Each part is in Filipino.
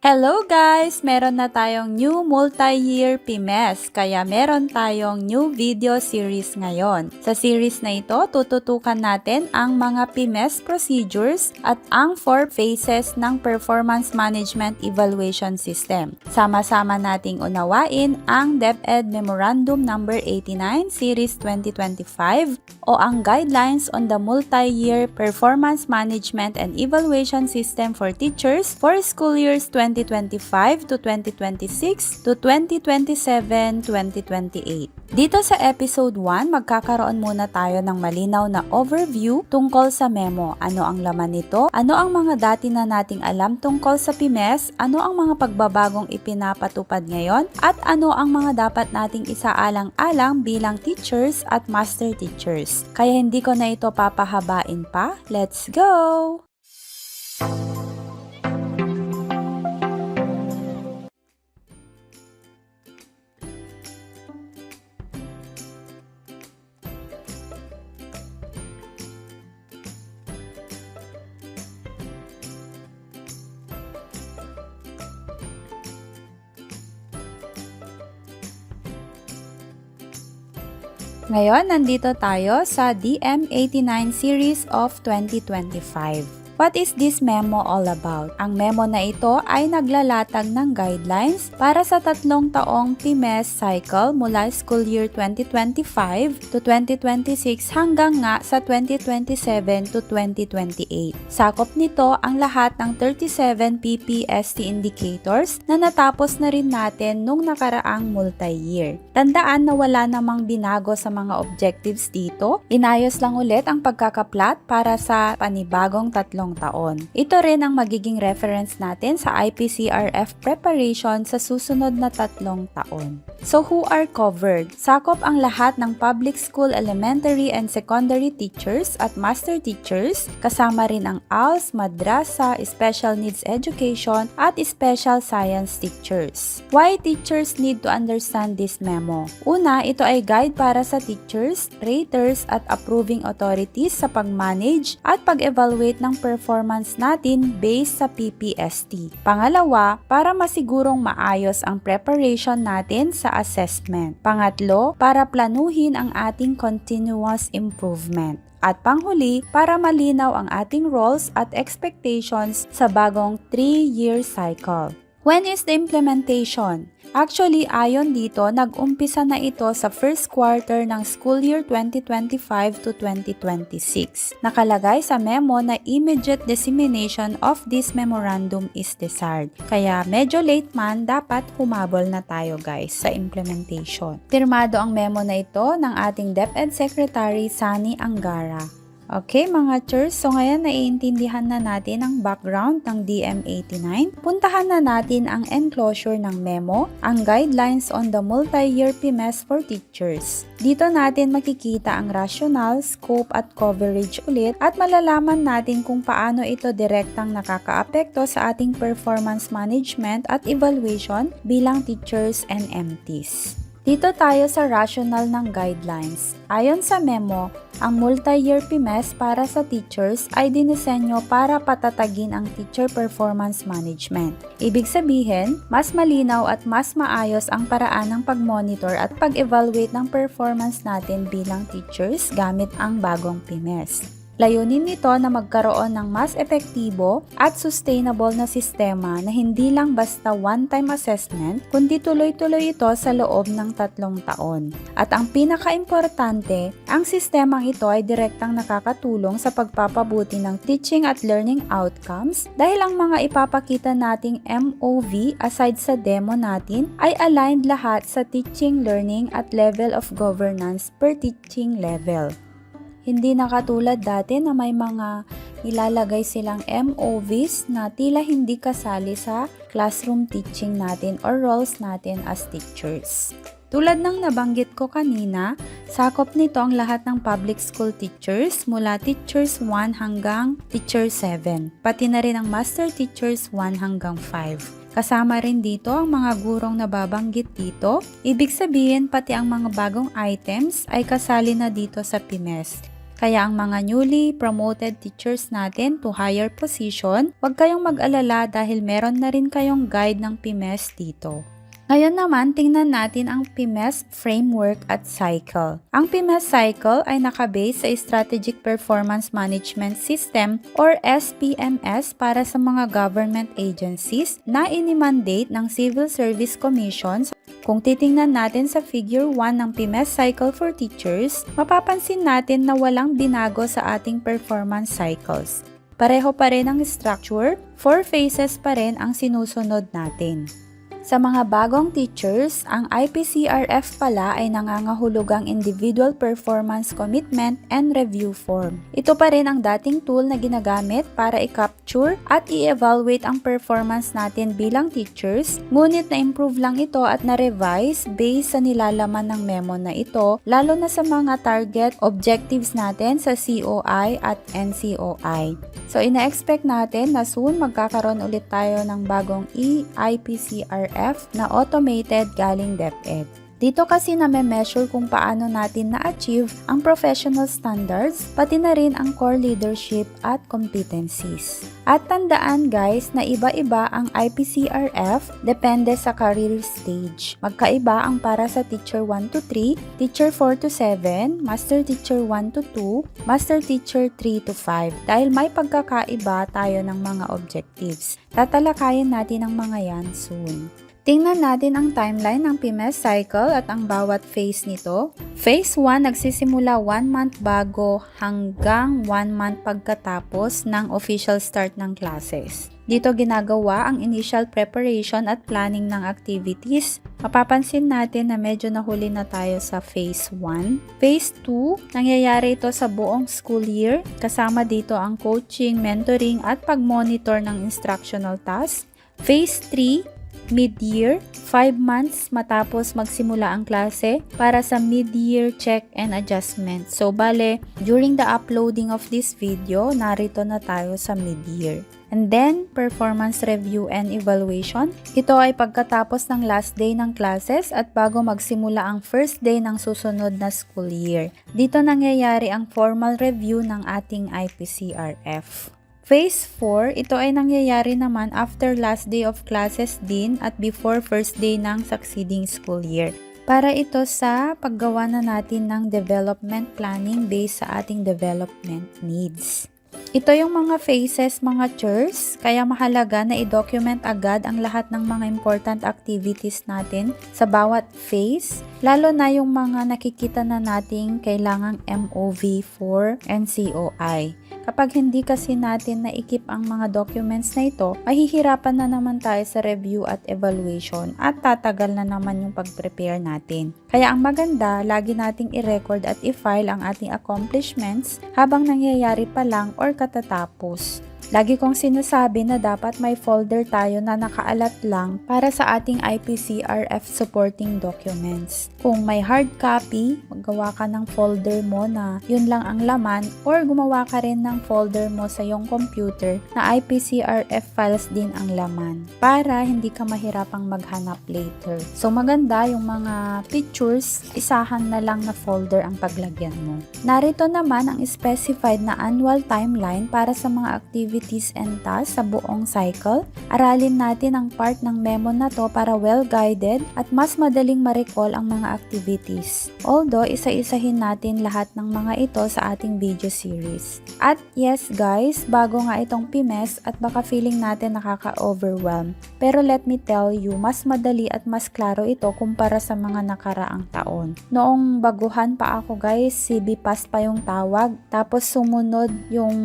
Hello guys! Meron na tayong new multi-year PMES, kaya meron tayong new video series ngayon. Sa series na ito, tututukan natin ang mga PMES procedures at ang 4 phases ng Performance Management Evaluation System. Sama-sama nating unawain ang DepEd Memorandum No. 89 Series 2025 o ang Guidelines on the Multi-Year Performance Management and Evaluation System for Teachers for School Years 2025 to 2026 to 2027-2028. Dito sa episode 1, magkakaroon muna tayo ng malinaw na overview tungkol sa memo. Ano ang laman nito? Ano ang mga dati na nating alam tungkol sa PMES? Ano ang mga pagbabagong ipinapatupad ngayon? At ano ang mga dapat nating isaalang-alang bilang teachers at master teachers? Kaya hindi ko na ito papahabain pa. Let's go! Ngayon, nandito tayo sa DM89 series of 2025. What is this memo all about? Ang memo na ito ay naglalatag ng guidelines para sa 3 taong PMES cycle mula school year 2025 to 2026 hanggang nga sa 2027 to 2028. Sakop nito ang lahat ng 37 PPST indicators na natapos na rin natin nung nakaraang multi-year. Tandaan na wala namang binago sa mga objectives dito. Inayos lang ulit ang pagkakaplat para sa panibagong 3 taon. Ito rin ang magiging reference natin sa IPCRF preparation sa susunod na 3 taon. So who are covered? Sakop ang lahat ng public school elementary and secondary teachers at master teachers, kasama rin ang ALS, madrasa, special needs education at special science teachers. Why teachers need to understand this memo? Una, ito ay guide para sa teachers, raters at approving authorities sa pag-manage at pag-evaluate ng performance natin based sa PPST. Pangalawa, para masigurong maayos ang preparation natin sa assessment. Pangatlo, para planuhin ang ating continuous improvement. At panghuli, para malinaw ang ating roles at expectations sa bagong 3-year cycle. When is the implementation? Actually, ayon dito, nag-umpisa na ito sa first quarter ng school year 2025 to 2026. Nakalagay sa memo na immediate dissemination of this memorandum is desired. Kaya medyo late man, dapat humabol na tayo guys sa implementation. Pirmado ang memo na ito ng ating DepEd Secretary Sani Angara. Okay mga chers, so ngayon naiintindihan na natin ang background ng DM89. Puntahan na natin ang enclosure ng memo, ang guidelines on the multi-year PMES for teachers. Dito natin makikita ang rationale, scope at coverage ulit at malalaman natin kung paano ito direktang nakakaapekto sa ating performance management at evaluation bilang teachers and MTs. Dito tayo sa rationale ng guidelines. Ayon sa memo, ang multi-year PMES para sa teachers ay dinisenyo para patatagin ang teacher performance management. Ibig sabihin, mas malinaw at mas maayos ang paraan ng pag-monitor at pag-evaluate ng performance natin bilang teachers gamit ang bagong PMES. Layunin nito na magkaroon ng mas epektibo at sustainable na sistema na hindi lang basta one-time assessment, kundi tuloy-tuloy ito sa loob ng 3 taon. At ang pinaka-importante, ang sistemang ito ay direktang nakakatulong sa pagpapabuti ng teaching at learning outcomes dahil ang mga ipapakita nating MOV aside sa demo natin ay aligned lahat sa teaching, learning at level of governance per teaching level. Hindi na katulad dati na may mga ilalagay silang MOVs na tila hindi kasali sa classroom teaching natin or roles natin as teachers. Tulad ng nabanggit ko kanina, sakop nito ang lahat ng public school teachers mula teachers 1 hanggang teacher 7, pati na rin ang master teachers 1 hanggang 5. Kasama rin dito ang mga gurong nababanggit dito, ibig sabihin pati ang mga bagong items ay kasali na dito sa PMES. Kaya ang mga newly promoted teachers natin to higher position, huwag kayong mag-alala dahil meron na rin kayong guide ng PMES dito. Ngayon naman, tingnan natin ang PMES framework at cycle. Ang PMES cycle ay nakabase sa Strategic Performance Management System or SPMS para sa mga government agencies na inimandate ng Civil Service Commissions. Kung titingnan natin sa Figure 1 ng PMES cycle for teachers, mapapansin natin na walang binago sa ating performance cycles. Pareho pa rin ang structure, 4 phases pa rin ang sinusunod natin. Sa mga bagong teachers, ang IPCRF pala ay nangangahulugang Individual Performance Commitment and Review Form. Ito pa rin ang dating tool na ginagamit para i-capture at i-evaluate ang performance natin bilang teachers, ngunit na-improve lang ito at na-revise based sa nilalaman ng memo na ito, lalo na sa mga target objectives natin sa COI at NCOI. So, ina-expect natin na soon magkakaroon ulit tayo ng bagong IPCRF na automated galing DepEd. Dito kasi na-measure kung paano natin na-achieve ang professional standards, pati na rin ang core leadership at competencies. At tandaan guys na iba-iba ang IPCRF depende sa career stage. Magkaiba ang para sa Teacher 1 to 3, Teacher 4 to 7, Master Teacher 1 to 2, Master Teacher 3 to 5 dahil may pagkakaiba tayo ng mga objectives. Tatalakayin natin ang mga yan soon. Tingnan natin ang timeline ng PMES cycle at ang bawat phase nito. Phase 1 nagsisimula 1 month bago hanggang 1 month pagkatapos ng official start ng classes. Dito ginagawa ang initial preparation at planning ng activities. Mapapansin natin na medyo nahuli na tayo sa Phase 1. Phase 2, nangyayari ito sa buong school year. Kasama dito ang coaching, mentoring at pag-monitor ng instructional tasks. Phase 3, mid-year, 5 months matapos magsimula ang klase para sa mid-year check and adjustment. So, bale, during the uploading of this video, narito na tayo sa mid-year. And then, performance review and evaluation. Ito ay pagkatapos ng last day ng classes at bago magsimula ang first day ng susunod na school year. Dito nangyayari ang formal review ng ating IPCRF. Phase 4, ito ay nangyayari naman after last day of classes din at before first day ng succeeding school year. Para ito sa paggawa na natin ng development planning based sa ating development needs. Ito yung mga phases, mga chores, kaya mahalaga na i-document agad ang lahat ng mga important activities natin sa bawat phase, lalo na yung mga nakikita na nating kailangang MOV for NCOI. Kapag hindi kasi natin naikip ang mga documents na ito, mahihirapan na naman tayo sa review at evaluation at tatagal na naman yung pag-prepare natin. Kaya ang maganda, lagi nating i-record at i-file ang ating accomplishments habang nangyayari pa lang or katatapos. Lagi kong sinasabi na dapat may folder tayo na nakaalat lang para sa ating IPCRF supporting documents. Kung may hard copy, maggawa ka ng folder mo na yun lang ang laman or gumawa ka rin ng folder mo sa iyong computer na IPCRF files din ang laman para hindi ka mahirapang maghanap later. So maganda yung mga pictures, isahan na lang na folder ang paglagyan mo. Narito naman ang specified na annual timeline para sa mga activities and tasks sa buong cycle. Aralin natin ang part ng memo na to para well-guided at mas madaling ma-recall ang mga activities. Although, isa-isahin natin lahat ng mga ito sa ating video series. At yes guys, bago nga itong PMES at baka feeling natin nakaka-overwhelm. Pero let me tell you, mas madali at mas klaro ito kumpara sa mga nakaraang taon. Noong baguhan pa ako guys, CB Pass pa yung tawag. Tapos sumunod yung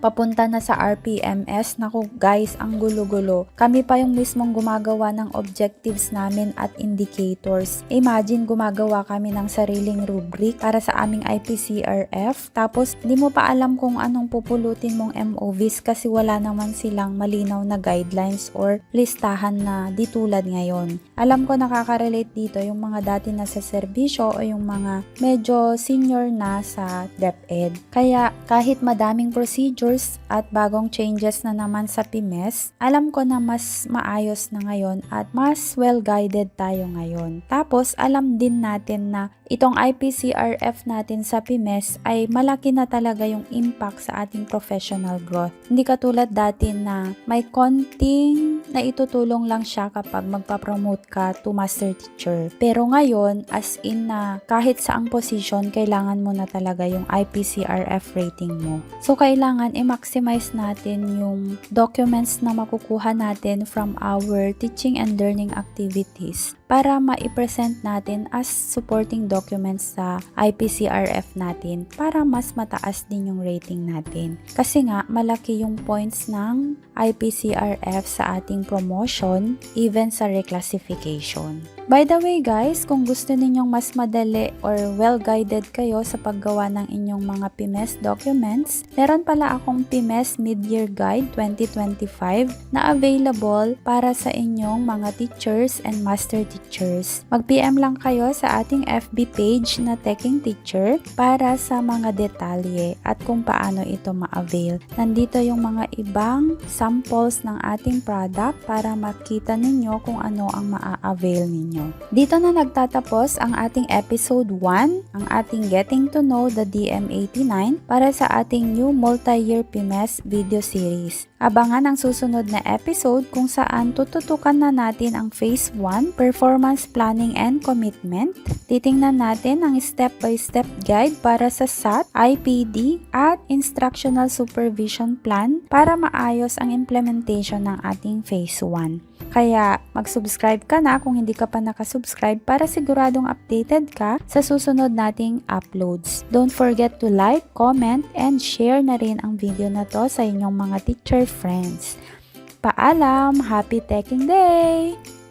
papunta na sa RPMS. Naku guys, ang gulo-gulo. Kami pa yung mismong gumagawa ng objectives namin at indicators. Imagine gumagawa kami ng sariling rubric para sa aming IPCRF. Tapos hindi mo pa alam kung anong pupulutin mong MOVs kasi wala naman silang malinaw na guidelines or listahan na di tulad ngayon. Alam ko nakaka-relate dito yung mga dati na sa serbisyo o yung mga medyo senior na sa DepEd. Kaya kahit madaming procedures at bagong changes na naman sa PMES, alam ko na mas maayos na ngayon at mas well-guided tayo ngayon. Tapos, alam din natin na itong IPCRF natin sa PMES ay malaki na talaga yung impact sa ating professional growth. Hindi katulad dati na may konting na itutulong lang siya kapag magpa-promote ka to master teacher. Pero ngayon, as in na kahit saang position, kailangan mo na talaga yung IPCRF rating mo. So, kailangan i-maximize natin yung documents na makukuha natin from our teaching and learning activities para ma-present natin as supporting documents sa IPCRF natin para mas mataas din yung rating natin. Kasi nga, malaki yung points ng IPCRF sa ating promotion, even sa reclassification. By the way guys, kung gusto ninyong mas madali or well-guided kayo sa paggawa ng inyong mga PMES documents, meron pala akong PMES Mid-Year Guide 2025 na available para sa inyong mga teachers and master teachers. Mag-PM lang kayo sa ating FB page na Teching Teacher para sa mga detalye at kung paano ito ma-avail. Nandito yung mga ibang samples ng ating product para makita ninyo kung ano ang maa-avail ninyo. Dito na nagtatapos ang ating episode 1, ang ating Getting to Know the DM89 para sa ating new multi-year PMES video series. Abangan ang susunod na episode kung saan tututukan na natin ang Phase 1, Performance Planning and Commitment. Titingnan natin ang step-by-step guide para sa SAT, IPD, at Instructional Supervision Plan para maayos ang implementation ng ating Phase 1. Kaya mag-subscribe ka na kung hindi ka pa nakasubscribe para siguradong updated ka sa susunod nating uploads. Don't forget to like, comment, and share na rin ang video na to sa inyong mga teacher friends. Paalam! Happy Teching Day!